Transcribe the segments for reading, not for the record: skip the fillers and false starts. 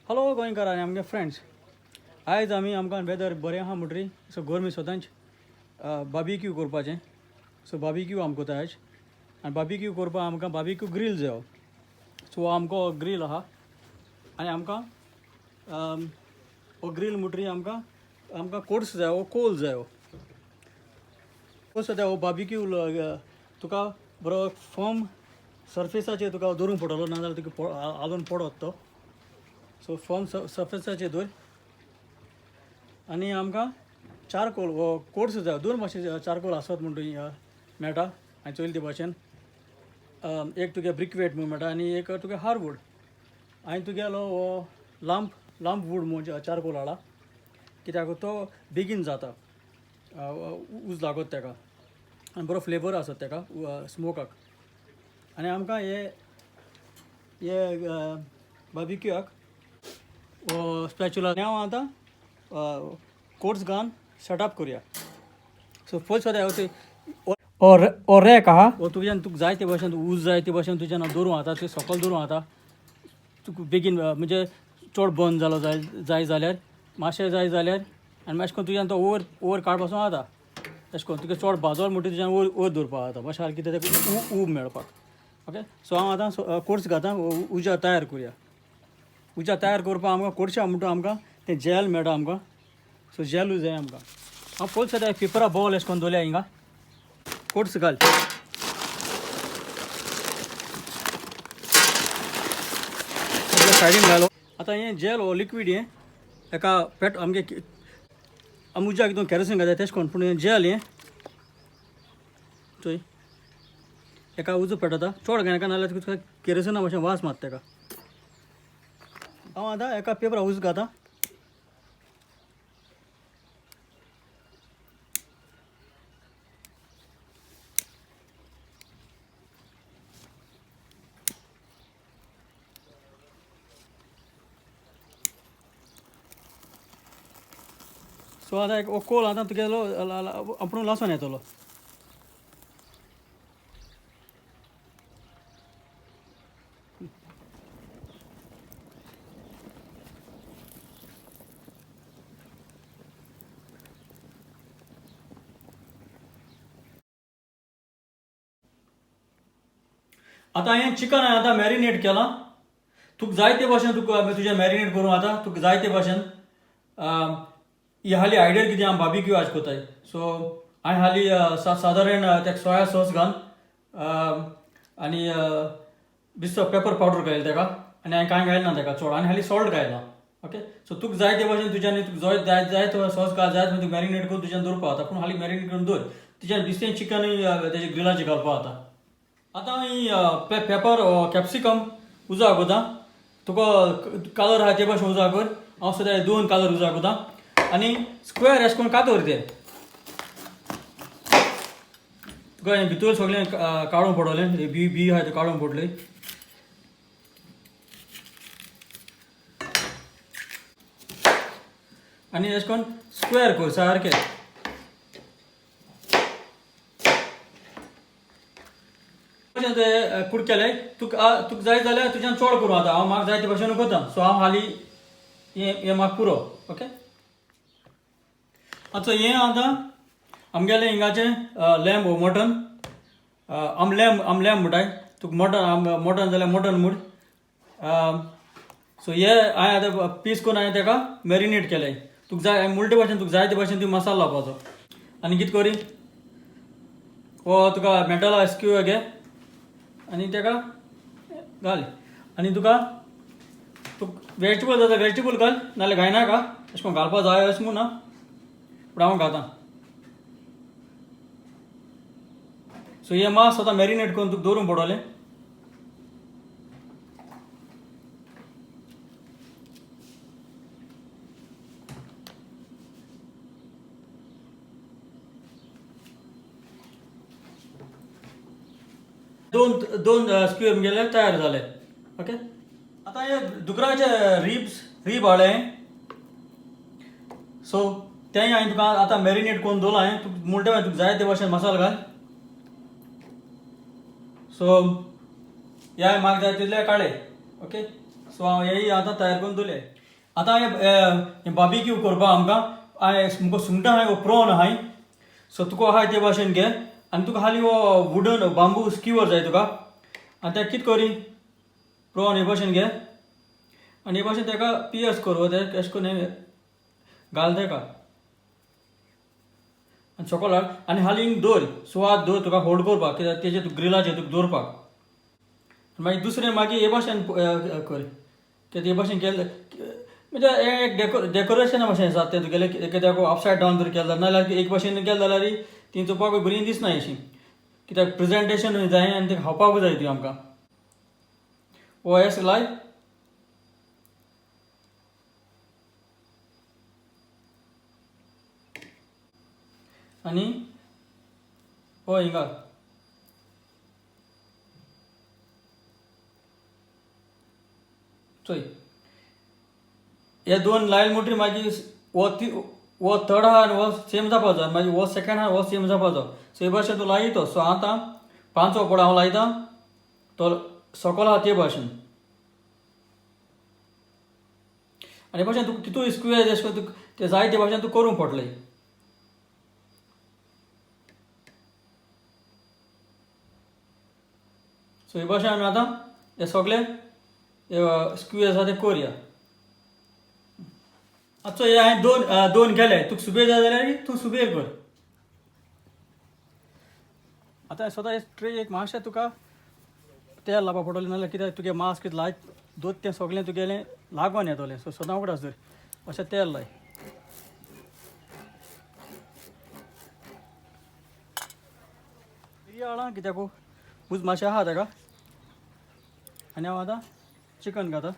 Hello गोंयकार आनी आमगे फ्रेंड्स. आयज आमी आमकां वेदर बरें आहा म्हणटरी सो गोरमी सोदांच बार्बिक्यू करपाचें. सो बार्बिक्यू आमकां कोता आयज आनी बार्बिक्यू करपाक आमकां बार्बिक्यू ग्रील जायो. सो आमको ग्रील आहा आनी आमकां हो ग्रील म्हणटरी आमकां कोर्स जायो, कोल जायो. कोर्स जायो बार्बिक्यू तुका बरो फर्म सरफेसाचेर तुका दवरूंक पडटलो, नाजाल्यार तुका आलोवन पडत तो. सो फर्म सरफेसाचेर दवर आनी आमकां चारकोल हो कोर्स जाय. दोन भाशेचे चारकोल आसत म्हणून मेळटा आनी चोयले ते भाशेन एक तुगे ब्रिकवेट म्हूण मेळटा आनी एक तुगे हार्डवूड. हांवें तुगेलो हो लांब वूड म्हणजे चारकोल हाडला, कित्याक तो बेगीन जाता, उज लागत ताका आनी बरो फ्लेवर आसत ताका स्मोकाक. आनी आमकां हे बार्बिक्यूक स्पॅच्युला हांव आतां कोर्स घालून सेटअप करुया. सो फर्स्ट सद्या रॅक आहा वो तुज्यान तुका जाय ते भाशेन उज जाय ते भाशेन तुज्यान दवरूं जाता, ते सकयल दवरूं जाता. तुका बेगीन म्हणजे चड बंद जालो जाय जाल्यार मातशें जाय जाल्यार आनी मातशें करून तुज्यान तो ओवर काडपाचो जाता. तशें करून तुका चड भाजोल म्हणटा तुज्यान ओवर दवरपाक जाता, मातशें कितें तेका ऊब मेळपाक. ओके, सो हांव आतां कोर्स घालता. उज्या तयार करुया. उज्या तयार करपाक आमकां कोर्शा म्हणटा आमकां तें जेल मेळटा आमकां. सो जेलूय जाय आमकां. हांव पयलीं सद्या पेपरा बॉल अशें करून दवरल्या हिंगा. कोर्स घाल. सायडीन घालो. आतां हें जेल हो लिक्वीड हें एका आमगे उज्याक हितून केरोसीन घालता तेशें करून, पूण हें जेल हें चोय एका उजो पेटता. चड घेनाका नाल्यार तुका केरोसिना मातशें वास मारता तेका. हांव आतां एका पेपरा उजो घालता. सो आतां एक कोल आतां तुगेलो आपण लासून येतलो. आतां हें चिकन हांवें आतां मॅरिनेट केलां. तुका जाय ते भाशेन तुका तुजें मॅरिनेट करूं आतां तुका जाय ते भाशेन. ही हाली आयडिया कितें हांव बार्बिक्यू आज कोताय. सो हांवें हाली सादारण तेका सोया सॉस घाल आनी बिस्तो पेपर पावडर घायल तेका, आनी हांवें कांय घायना तेका चड, आनी हाली सॉल्ट घायला. ओके, सो तुका जाय ते भाशेन तुज्यान तुका जाय तो सॉस घाल, जाय तुका मॅरिनेट करून तुज्यान दवरपा जाता. पूण हाली मॅरिनेट करून दवर, तुज्यान बिस्तें चिकनूय तेजे ग्रिलाचेर घालपा जाता. आतां ही पेपर कॅप्सिकम उजा कोता. तुका कलर आहा ते भाशेन उजा कर. हांव सद्या 2 कलर उजा कोता आनी स्क्वेअर अशें करून कातर ते. तुका हें भितर सगळें काडून पडटलें, बी आहा तें काडून पडटलें. आनी अशें करून स्क्वेअर कर सारकें. कुडकेले तुका जाय जाल्यार तुज्यान चड करूं जाता. हांव म्हाका जाय ते भाशेन कोता. सो हांव हाली हें म्हाका पुरो. ओके, आतां हें आतां आमगेलें हिंगाचें लॅम्ब हो मटन. आम लॅम्ब म्हणटाय. तुका मटन जाल्यार मटन म्हूण. सो हे हांवें आतां पीस करून हांवें तेका मॅरिनेट केलें. तुका जाय उलटे भाशेन तुका जाय ते भाशेन तुवें मसालो लावपाचो. आनी कितें करी हो तुका मेटल स्क्यू घे आनी तेका घाल. आनी तुका वेजिटेबल जाता वेजिटेबल घाल, नाल्यार घायनाका. अशें करून घालपा जाय अशें म्हूण ना, पूण हांव घालतां. सो हें मास आतां मॅरिनेट करून तुका दवरूंक पडटलें. दोन स्क्वेअर गेले तयार जाले. ओके, आतां हे दुकराचे रीब हाडले. सो तेंय हांवें तुका आतां मॅरिनेट करून दवरला. हांवें तुका म्हणटा तुका जाय ते भाशेन मसालो घाल. सो ह्या म्हाका जाय तितले काडले. ओके, सो हांव हेय आतां तयार करून दवरले आतां हे बार्बेक्यू करपा आमकां तुमकां सुंगटां आहाय वो प्रॉन आहाय सो तुका आहाय ते भाशेन घे आनी तुका हाली वो वुडन बांबू स्किवर जाय तुका आनी तेका कितें करी प्रॉन हे भाशेन घे आनी हे भाशेन तेका पियर्स कर ते अशें करून घाल तेका आनी सकयल हाड आनी हाली हिंग दवर सुवात दवर तुका होल्ड करपाक कित्याक तेजेर ग्रिलाचेर तुका दवरपाक मागीर दुसरें मागीर हे भाशेन कर कित्याक हे भाशेन केलें म्हणजे एक डेकोरेशना भशेन आसा तें तुगेलें कित्याक अपसायड डावन जर केलें नाल्यार एक भाशेन केलें जाल्यार ती चोवपाकूय बरी दिसना अशी कित्याक प्रेजेंटेशन जाय आनी तें खावपाकूय जाय ती आमकां ओ एस लाय आनी हय हिंगा चोय हे दोन लायल म्हणटरी मागीर वो थर्ड आहा आनी वो सेम जावपा जाय मागीर वो सेकंड आहा वो सेम जावपा जाय सो हे भाशेन तूं लायतो सो आतां पांचवो पड हांव लायता तो सकयल आहा ते भाशेन आनी हे भाशेन तुका कितूय स्क्वेर अशें करून ते जाय ते भाशेन तूं करूंक पडटलें सो हे भाशेन आमी आतां हे सगळे स्क्वेर आसा ते करया आतां हे हांवें दोन केले तुका सुबेर जाय जाल्यार तूं सुबेर कर आतां सदां हे ट्रे एक मातशें तुका तेल लावपा पडटलें नाल्यार कित्याक तुगे मांस कितें लायत दोत तें सगळें तुगेलें लागोन येतलें सो सदां उगडास जर अशें तेल लाय हाडा कित्याक उज मातशें आहा तेका आनी हांव आतां चिकन घाता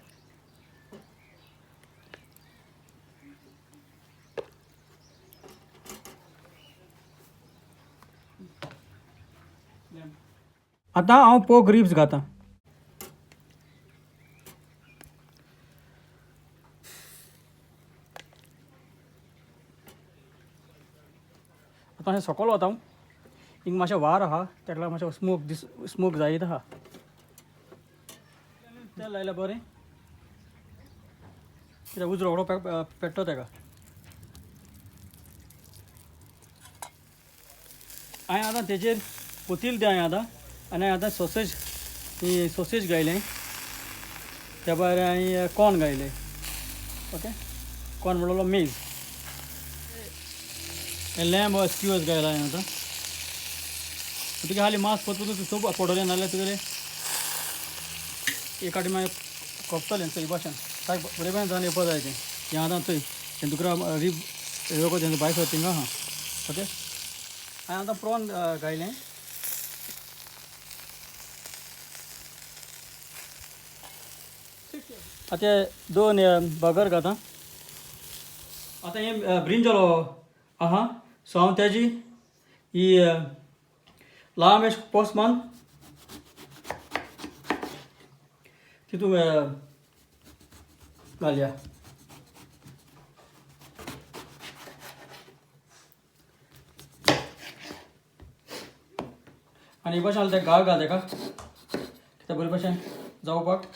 आतां हांव पोर्क रिब्स घाता आतां अशें सकयल वता हिंग मातशें वार आहा तेका लागून मातशें स्मोक जायत आहा तेल लायल्यार बरें कित्याक उजरो रोखडो पेट्टा तेका हांवें आतां तेजेर पोतील तें हांवें आतां आनी हांवें आतां सॉसेज घायलें त्या भायर हांवें कॉर्न घायले ओके कॉर्न म्हणलो मेज लॅम्ब स्क्यूअर्स घायला हांवें आतां तुगे हालीं मांस पोतून सोप पडलें नाल्यार तुगेलें एक आटी मागीर कोपतलें चोय भाशेन ताका बरें बरें जावन येवपा जाय तें हें आतां चोय तें दुकरा रीब येवको तें भायर सर थिंगा आहा ओके हांवें आतां प्रॉन घायलें आतां दोन बगर घाता आतां हें ब्रिंजल आहा सो हांव तेजी ही लांब एश पोस मान तितू घालया आनी भाशेन तें घाल घाल तेका कित्याक बरे भाशेन जावपाक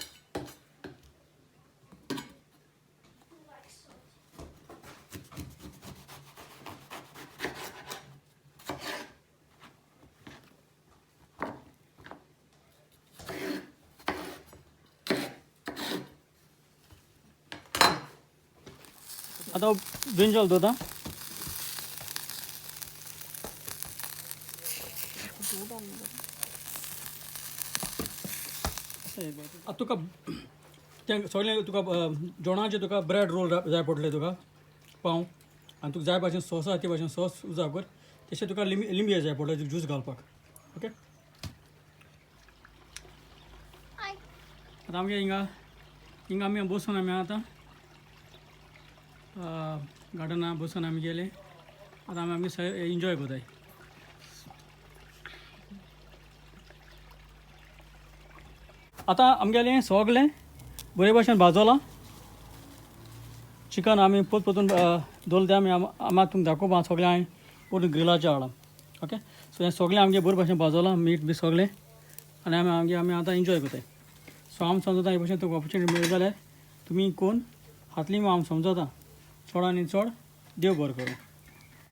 आतां ब्रिंजल दोता आतां तुका तें सगळें तुका जेवणाचें तुका ब्रेड रोल जाय पडटले तुका पाव आनी तुका जाय भाशेन सॉस आहा ते भाशेन सॉस उजा कर तशें तुका लिंबी जाय पडटले ज्यूस घालपाक ओके आतां आमगे हिंगा आमी बसून आमी आतां गार्डना बसून आमी गेले आतां आमी एन्जॉय कोताय आतां आमगेलें सगलें बरे भाशेन भाजलां चिकन आमी पोतून दवरलें तें आमी तुमकां दाखोवपा सगळें हांवें पूण ग्रिलाचेर हाडलां ओके सो हें सगळें आमगे बरे भाशेन भाजलां मीठ बी सगळें आनी आमी आतां एन्जॉय कोताय सो आम समजता हे भशेन तुका ऑपॉर्च्युनिटी मेळ्ळी जाल्यार तुमी कोण हातली आम समजता चड आनी चड देव बरें करूं.